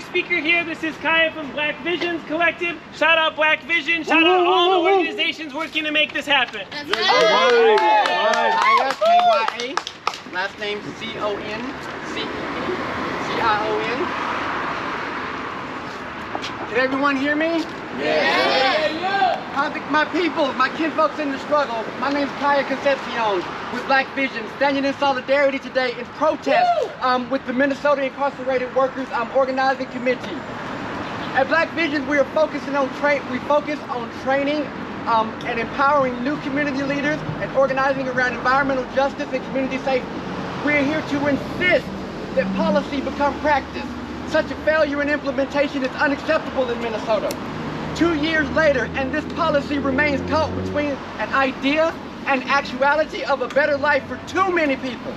other speaker here. This is Kaya from Black Visions Collective. Shout out Black Vision. Shout out all the organizations working to make this happen. Kaya, K-Y-A. Last name C-O-N-C-E-N-C-I-O-N. Can everyone hear me? My people, my kinfolks in the struggle. My name is Kaya Concepcion with Black Vision, standing in solidarity today in protest with the Minnesota Incarcerated Workers Organizing Committee. At Black Vision, we focus on training and empowering new community leaders and organizing around environmental justice and community safety. We are here to insist that policy become practice. Such a failure in implementation is unacceptable in Minnesota. 2 years later, and this policy remains caught between an idea and actuality of a better life for too many people.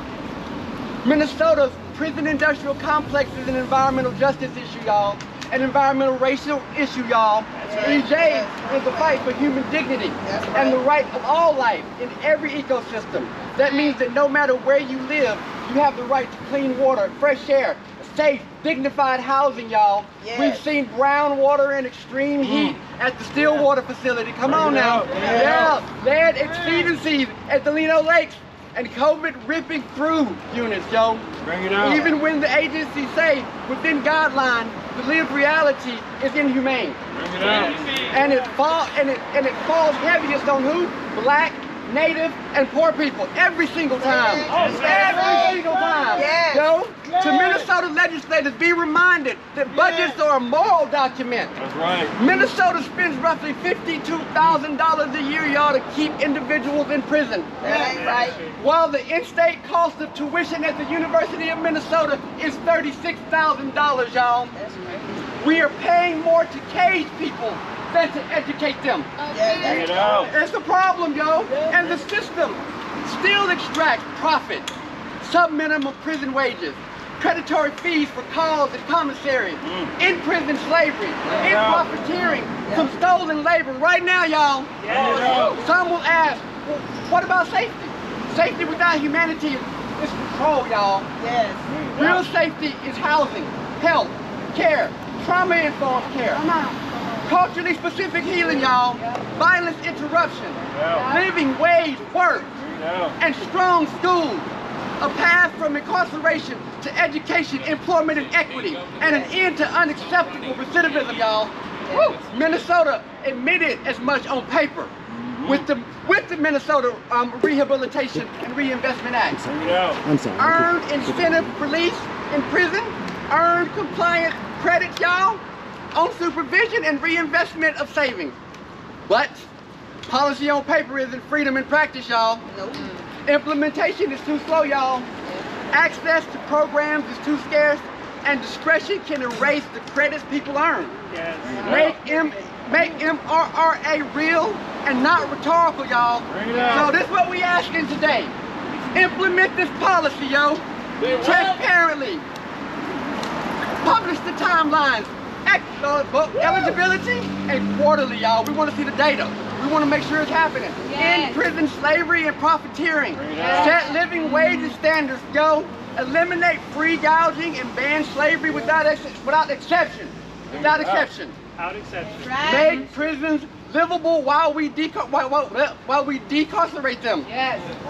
Minnesota's prison industrial complex is an environmental justice issue, y'all. An environmental racial issue, y'all. EJ is a fight for human dignity and the right of all life in every ecosystem. That means that no matter where you live, you have the right to clean water, fresh air, safe, dignified housing, y'all. We've seen brown water in extreme heat at the Stillwater facility. Come on now. Lead exceedancies at the Lino Lakes and COVID ripping through units, yo. Bring it out. Even when the agencies say within guideline, the lived reality is inhumane. Bring it out. And it falls heaviest on who? Black, Native, and poor people every single time. Every single time. Yo, to Minnesota legislators, be reminded that budgets are a moral document. That's right. Minnesota spends roughly $52,000 a year, y'all, to keep individuals in prison. While the in-state cost of tuition at the University of Minnesota is $36,000, y'all. We are paying more to cage people than to educate them. Bring it out. That's the problem, yo. And the system still extracts profit, sub-minimum prison wages, predatory fees for calls and commissary, in-prison slavery, in-profiteering, some stolen labor. Right now, y'all, some will ask, well, what about safety? Safety without humanity is control, y'all. Real safety is housing, health, care, trauma-informed care. Culturally specific healing, y'all. Violence interruption. Living wage work. And strong schools. A path from incarceration to education, employment, and equity. And an end to unacceptable recidivism, y'all. Minnesota admitted as much on paper with the Minnesota Rehabilitation and Reinvestment Act. Earned incentive release in prison. Earned compliant credits, y'all, on supervision and reinvestment of savings. But policy on paper isn't freedom in practice, y'all. Implementation is too slow, y'all. Access to programs is too scarce, and discretion can erase the credits people earn. Make MRRA real and not rhetorical, y'all. So this is what we asking today. Implement this policy, yo, transparently. Publish the timelines, eligibility, and quarterly, y'all. We want to see the data. We want to make sure it's happening. End prison slavery and profiteering. Set living wage standards, yo. Eliminate free gouging and ban slavery without exception. Make prisons livable while we decarcerate them.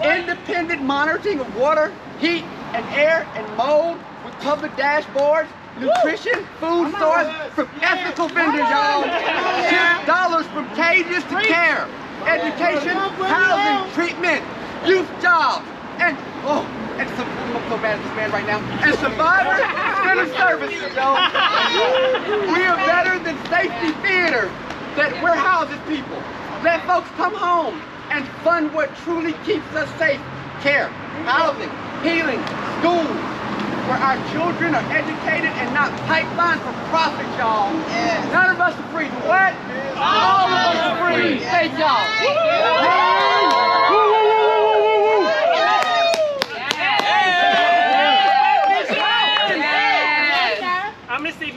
Independent monitoring of water, heat, and air, and mold with public dashboards. Nutrition, food source from ethical vendors, y'all. Shift dollars from cages to care. Education, housing, treatment, youth jobs, and I'm so bad at this man right now. And survivor-centered services, yo. We are better than safety theater that warehouses people. Let folks come home and fund what truly keeps us safe. Care, housing, healing, schools, where our children are educated and not pipelined for profit, y'all. None of us are free. What? All of us are free. Thank y'all.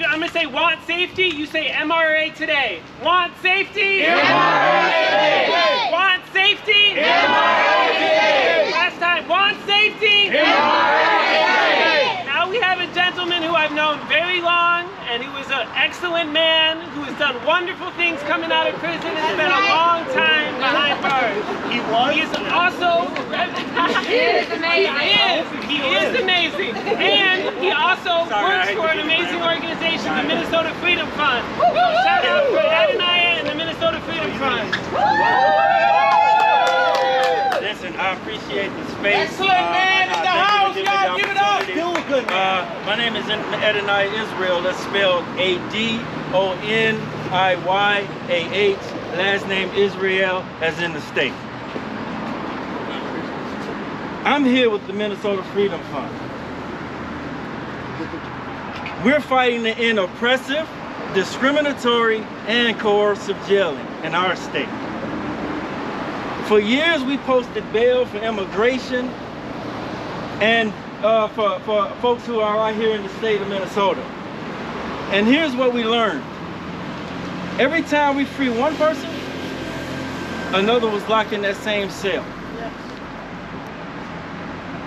I'm gonna say want safety, you say MRRA today. Want safety? MRRA today. Want safety? MRRA today. Last time, want safety? MRRA today. Now we have a gentleman who I've known very long and who benevolent man who has done wonderful things coming out of prison and spent a long time behind bars. He was? He is also... He is amazing. He is amazing. And he also works for an amazing organization, the Minnesota Freedom Fund. Shout out for Adonai and the Minnesota Freedom Fund. Listen, I appreciate the space. Excellent man in the house, y'all. Give it up. Do it good, man. My name is Adonai Israel. That's spelled A-D-O-N-I-Y-A-H. Last name Israel, as in the state. I'm here with the Minnesota Freedom Fund. We're fighting to end oppressive, discriminatory, and coercive jailing in our state. For years, we posted bail for immigration and for folks who are out here in the state of Minnesota. And here's what we learned. Every time we free one person, another was locked in that same cell.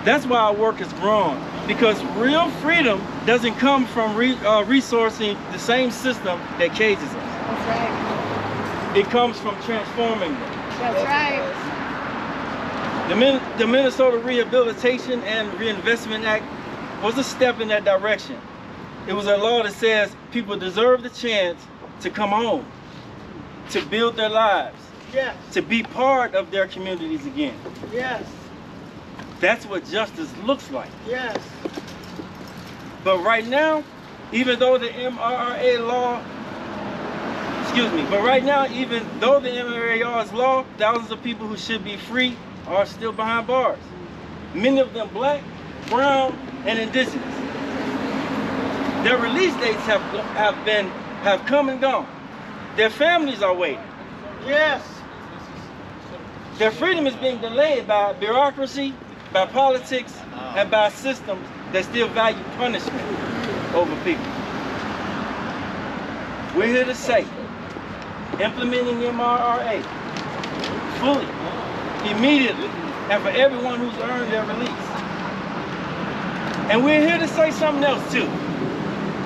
That's why our work has grown, because real freedom doesn't come from resourcing the same system that cages us. That's right. It comes from transforming them. That's right. The Minnesota Rehabilitation and Reinvestment Act was a step in that direction. It was a law that says people deserve the chance to come home, to build their lives, Yes. to be part of their communities again. Yes. That's what justice looks like. Yes. But right now, even though the MRRA law, even though the MRRA is law, thousands of people who should be free are still behind bars. Many of them black, brown, and indigenous. Their release dates have come and gone. Their families are waiting. Yes. Their freedom is being delayed by bureaucracy, by politics, and by systems that still value punishment over people. We're here to say, implementing MRRA fully, immediately, and for everyone who's earned their release. And we're here to say something else too.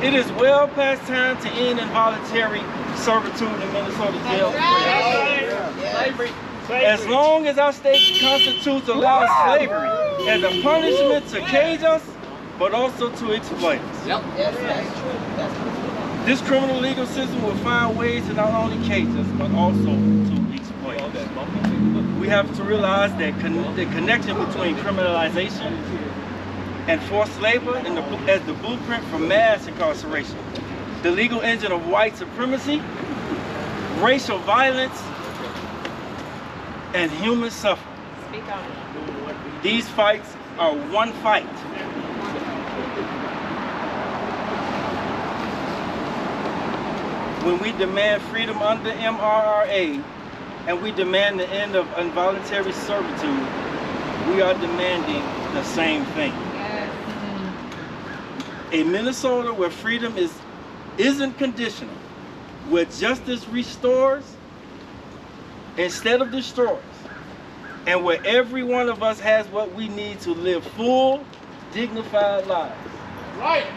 It is well past time to end involuntary servitude in Minnesota jails. Slavery. As long as our state constitutes allows slavery as a punishment to cage us, but also to exploit us. Yep. This criminal legal system will find ways to not only cage us, but also to exploit us. We have to realize that the connection between criminalization and forced labor as the blueprint for mass incarceration, the legal engine of white supremacy, racial violence, and human suffering. Speak on it. These fights are one fight. When we demand freedom under MRRA and we demand the end of involuntary servitude, we are demanding the same thing. Yes. A Minnesota where freedom isn't conditional, where justice restores instead of destroys, and where every one of us has what we need to live full, dignified lives. Right.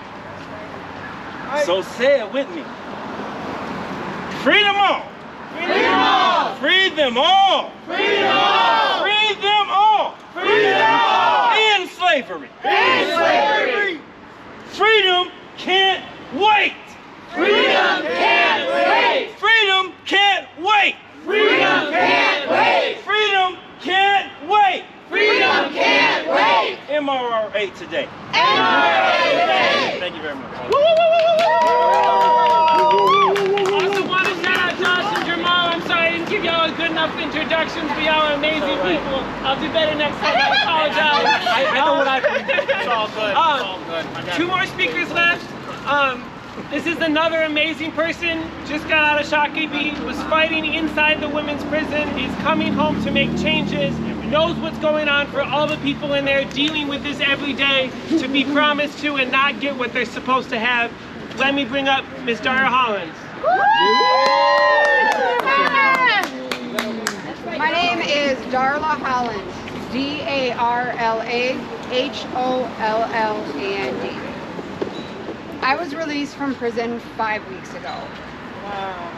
So say it with me. Free them all. Freedom all. Free them all. Freedom all. Free them all. Freedom all. End slavery. End slavery. Freedom can't wait. Freedom can't wait. Freedom can't wait. Freedom can't wait. Freedom can't wait. Freedom can't wait. MRRA today. MRRA today. Thank you very much. Also want to shout out Josh and Jamal. I'm sorry I didn't give y'all a good enough introductions, but y'all are amazing people. I'll do better next time. I apologize. I know what I think. It's all good. It's all good. I got Two more speakers left. This is another amazing person. Just got out of Shakopee, was fighting inside the women's prison. He's coming home to make changes. Knows what's going on for all the people in there, dealing with this every day, to be promised to and not get what they're supposed to have. Let me bring up Ms. Dara Hollins. My name is Darla Holland. D-A-R-L-A-H-O-L-L-A-N-D. I was released from prison 5 weeks ago. Wow.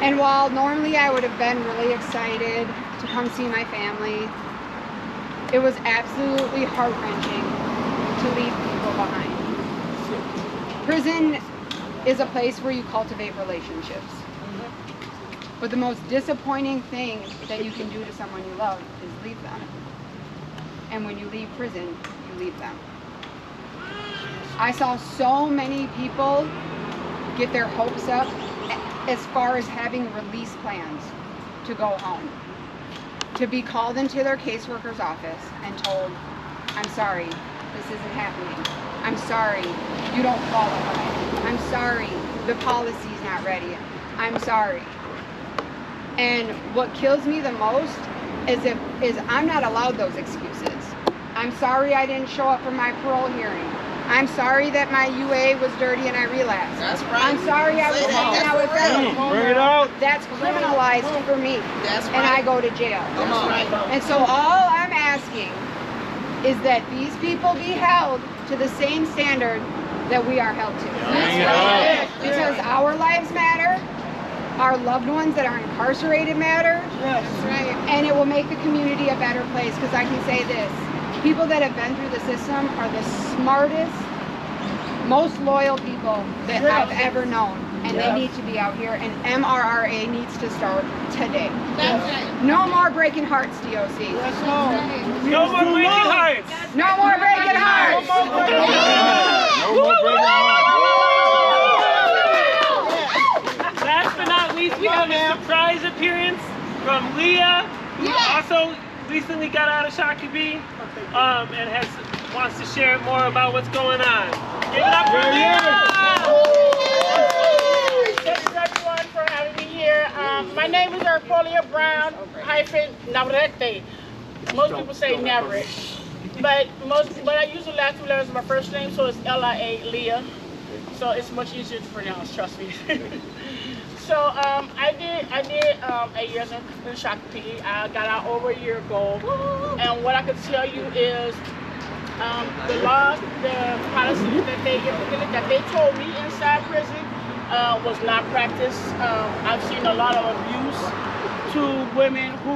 And while normally I would have been really excited to come see my family, it was absolutely heart-wrenching to leave people behind. Prison is a place where you cultivate relationships. But the most disappointing thing that you can do to someone you love is leave them. And when you leave prison, you leave them. I saw so many people get their hopes up as far as having release plans to go home. To be called into their caseworker's office and told, I'm sorry, this isn't happening. I'm sorry, you don't qualify. I'm sorry, the policy's not ready. I'm sorry. And what kills me the most is I'm not allowed those excuses. I'm sorry I didn't show up for my parole hearing. I'm sorry that my UA was dirty and I relapsed. That's right. I'm sorry I was hanging out with them. Bring it out. That's criminalized for me. That's And I right. go to jail. Come on. And so all I'm asking is that these people be held to the same standard that we are held to. Bring it out. Because our lives matter, our loved ones that are incarcerated matter, Yes. right? And it will make the community a better place, because I can say this, people that have been through the system are the smartest, most loyal people that I've ever known. And they need to be out here, and MRRA needs to start today. No more breaking hearts, DOC. No more breaking hearts. No more breaking hearts. No more breaking hearts. Last but not least, we have a surprise appearance from Leah, who also recently got out of Shakopee, and wants to share more about what's going on. Give it up for Leah! Thank you everyone for having me here. My name is Erpolia Brown Navarrete. Most people say Navarrete, but I use the last two letters of my first name, so it's L-I-A, Leah. So it's much easier to pronounce, trust me. So I did 8 years in Shakopee. I got out over a year ago, and what I could tell you is the laws, the policies that they implemented, that they told me inside prison, was not practiced. I've seen a lot of abuse to women who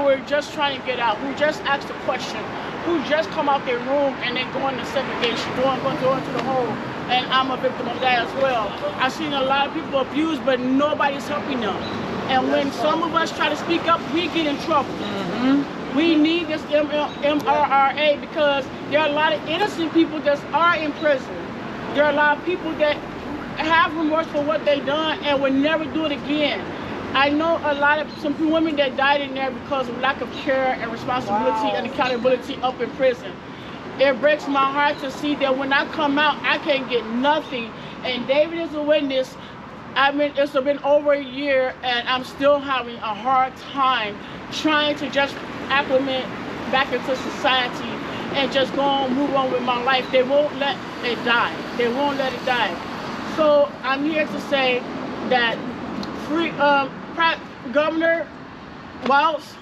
were just trying to get out, who just asked a question, who just come out their room and they go into segregation, go into the hole. And I'm a victim of that as well. I've seen a lot of people abused, but nobody's helping them. And when some of us try to speak up, we get in trouble. We need this MRRA because there are a lot of innocent people that are in prison. There are a lot of people that have remorse for what they've done and will never do it again. I know some women that died in there because of lack of care and responsibility and accountability up in prison. It breaks my heart to see that when I come out, I can't get nothing. And David is a witness. I mean, it's been over a year and I'm still having a hard time trying to just acclimate back into society and just move on with my life. They won't let it die. They won't let it die. So I'm here to say that Governor Walz,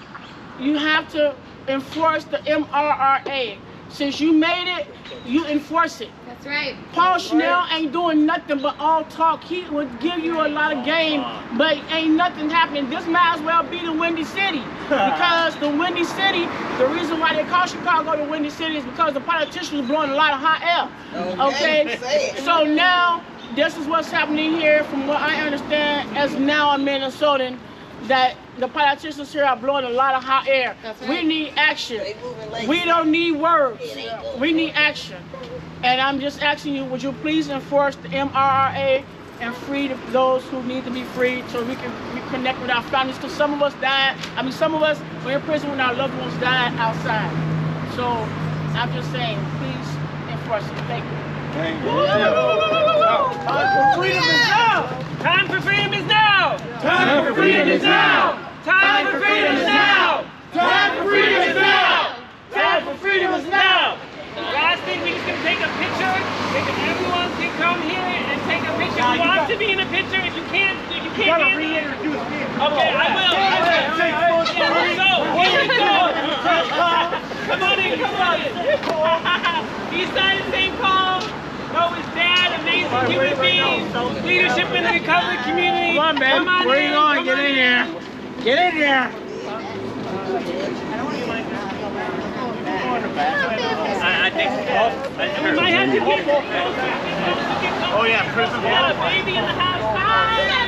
you have to enforce the MRRA. Since you made it, you enforce it. That's right. Paul Schnell ain't doing nothing but all talk. He would give you a lot of game, but ain't nothing happening. This might as well be the Windy City. Because the Windy City, the reason why they call Chicago the Windy City is because the politicians are blowing a lot of hot air. Okay? So now, this is what's happening here from what I understand as now a Minnesotan, that the politicians here are blowing a lot of hot air. Right. We need action. We don't need words. We need action. And I'm just asking you, would you please enforce the MRRA and free those who need to be freed so we can reconnect with our families? Because some of us died. I mean, some of us were in prison when our loved ones died outside. So I'm just saying, please enforce it. Thank you. Thank you. Time for freedom is now! Time for freedom is now! Time for freedom is now! Time for freedom is now! Time for freedom is now! Time for freedom is now! Last thing, we're just gonna take a picture. Everyone can come here and take a picture. If you want to be in a picture, if you can't handle it. Okay, I will. Here we go. Here we go. Come on in, come on in. East side of St. Paul. Noah's dad, amazing human being, leadership in the recovery community. Come on, man. Come on Where in, you going? come Get on in here. Get in here. I think We might have to get Oh yeah, prison got a baby in the house. Bye.